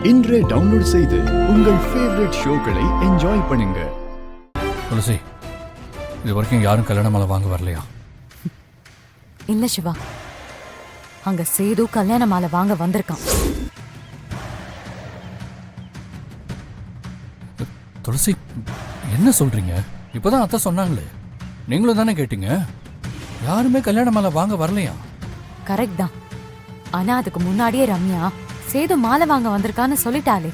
இன்றே டவுன்லோட் செய்து உங்கள் ஃபேவரட் ஷோக்களை என்ஜாய் பண்ணுங்க. துளசி, இது வரைக்கும் யாரும் கல்யாண மாலை வாங்க வரலையா? இல்ல சிவா, அங்க சேது கல்யாண மாலை வாங்க வந்திருக்கான். துளசி, என்ன சொல்றீங்க? இப்பதான் அத்தை சொன்னாங்களே, நீங்களும் தானே கேட்டீங்க. யாருமே கல்யாண மாலை வாங்க வரலையா? கரெக்ட் தான். ஆனா அதுக்கு முன்னாடியே ரம்யா சேது மாலை வாங்க வந்திருக்கான்னு சொல்லிட்டாளே.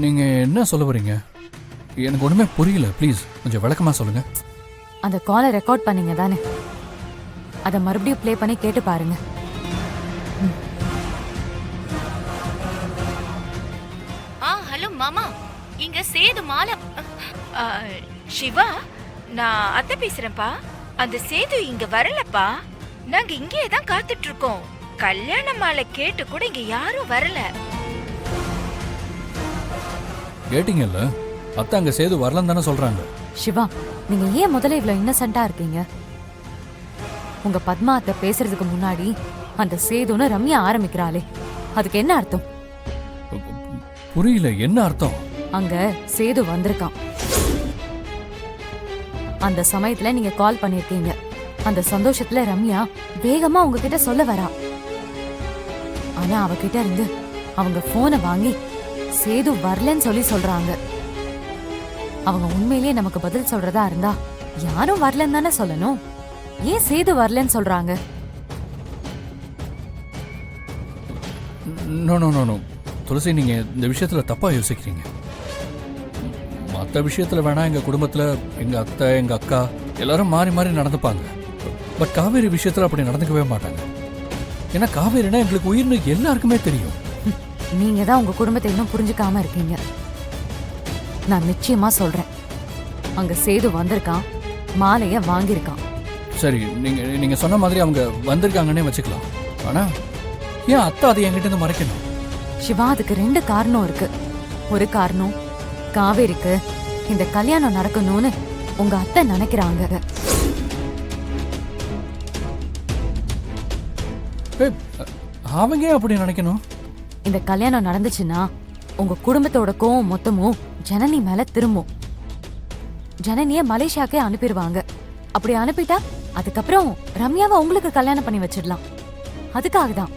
நீங்க என்ன சொல்ல வரீங்க? எனக்கு ஒண்ணுமே புரியல. ப்ளீஸ் கொஞ்சம் விளக்கமா சொல்லுங்க. அந்த காலை ரெக்கார்ட் பண்ணீங்க தானே, அதை மறுபடியும் ப்ளே பண்ணி கேட்டு பாருங்க. ஹலோ மாமா, இங்க சேது மாலை. சிவா, நான் அத்தை பேசுறேன்ப்பா. அந்த சேது இங்க வரலப்பா. நாங்க இங்கே தான் காத்துட்டு இருக்கோம். கல்யாண மாலை கேட்டு கூட இங்க யாரும் வரல. கேட்டீங்கல்ல, அத்தை அங்க சேது வரலன்னு தானே சொல்றாங்க. சிவா, நீங்க ஏன் முதல்ல இவ்வளவு இன்னசென்ட்டா இருக்கீங்க? உங்க பத்மா அத்தை பேசுறதுக்கு முன்னாடி அந்த சேதுன்னு ரம்யா ஆரம்பிக்கிறாளே, அதுக்கு என்ன அர்த்தம்? புரியல, என்ன அர்த்தம்? அங்க சேது வந்திருக்கான். அந்த சமயத்துல நீங்க கால் பண்ணிருக்கீங்க. அந்த சந்தோஷத்துல ரம்யா வேகமா உங்ககிட்ட சொல்ல வரா. ஆனா அவகிட்ட இருந்து அவங்க போனை வாங்கி சேது வரலன்னு சொல்லி சொல்றாங்க. அவங்க உண்மையிலேயே நமக்கு பதில் சொல்றதா இருந்தா யாரும் வரலன்னு தானே சொல்லணும். ஏன் சேது வரலன்னு சொல்றாங்க? நோ நோ நோ நோ துளசி, நீங்க இந்த விஷயத்துல தப்பா யோசிக்கிறீங்க. மற்ற விஷயத்துல வேணா எங்க குடும்பத்துல எங்க அத்தை எங்க அக்கா எல்லாரும் மாறி மாறி நடந்துப்பாங்க. பட் காவேரி விஷயத்துல அப்படி நடந்துக்கவே மாட்டாங்க. ஏன்னா காவேரினா எங்களுக்கு உயிர்னு எல்லாருக்குமே தெரியும். நீங்க தான் உங்க குடும்பத்தை இன்னும் புரிஞ்சுக்காம இருக்கீங்க. நான் நிச்சயமா சொல்றேன், அங்க சேது வந்திருக்கான், மாலைய வாங்கியிருக்கான். சரி, நீங்க சொன்ன மாதிரி அவங்க வந்திருக்காங்கன்னே வச்சுக்கலாம். ஆனா ஏன் அத்தை அதை என்கிட்ட இருந்து மறைக்கணும்? சிவா, அதுக்கு 2 காரணம் இருக்கு. ஒரு காரணம், காவேரிக்கு இந்த கல்யாணம் நடக்கணும்னு உங்க அத்தை நினைக்கிறாங்க. அவங்க ஏன் அப்படி நினைக்கணும்? இந்த கல்யாணம் நடந்துச்சுன்னா உங்க குடும்பத்தோட கோவம் மொத்தமும் ஜனனி மேல திரும்பும். ஜனனிய மலேசியாக்கே அனுப்பிடுவாங்க. அப்படி அனுப்பிட்டா அதுக்கப்புறம் ரம்யாவை உங்களுக்கு கல்யாணம் பண்ணி வச்சிடலாம். அதுக்காக தான்.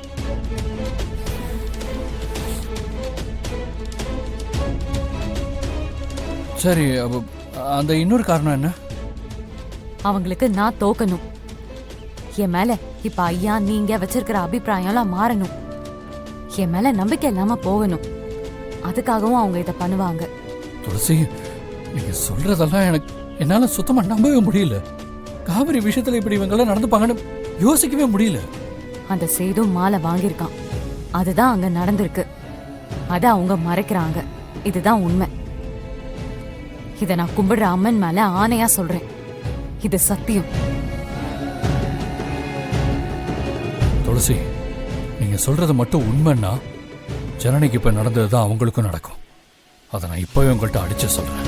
சரி, அந்த இன்னொரு காரணம் என்ன? அவங்களுக்கு நான் தோக்கணும். என் மேல இப்ப ஐயா நீங்க வச்சிருக்கிற அபிப்பிராயம்லாம் மாறணும். என் மேல நம்பிக்கை இல்லாம போகணும். அதுக்காகவும் அவங்க இதை பண்ணுவாங்க. துளசி, நீங்க சொல்றதெல்லாம் என்னால சுத்தமா நம்பவே முடியல. காவிரி விஷயத்துல இப்படி இவங்கெல்லாம் நடந்துப்பாங்கன்னு யோசிக்கவே முடியல. அந்த சேது மாலை வாங்கியிருக்கான். அதுதான் அங்க நடந்திருக்கு. அத அவங்க மறைக்கிறாங்க. இதுதான் உண்மை. இத நான் கும்பிடுற அம்மன் மேல ஆணையா சொல்றேன். இது சத்தியம். துளசி, நீங்க சொல்றது மட்டும் உண்மைன்னா ஜனனிக்கு இப்ப நடந்ததுதான் அவங்களுக்கும் நடக்கும். அதை நான் இப்பவே உங்கள்கிட்ட அடிச்சு சொல்றேன்.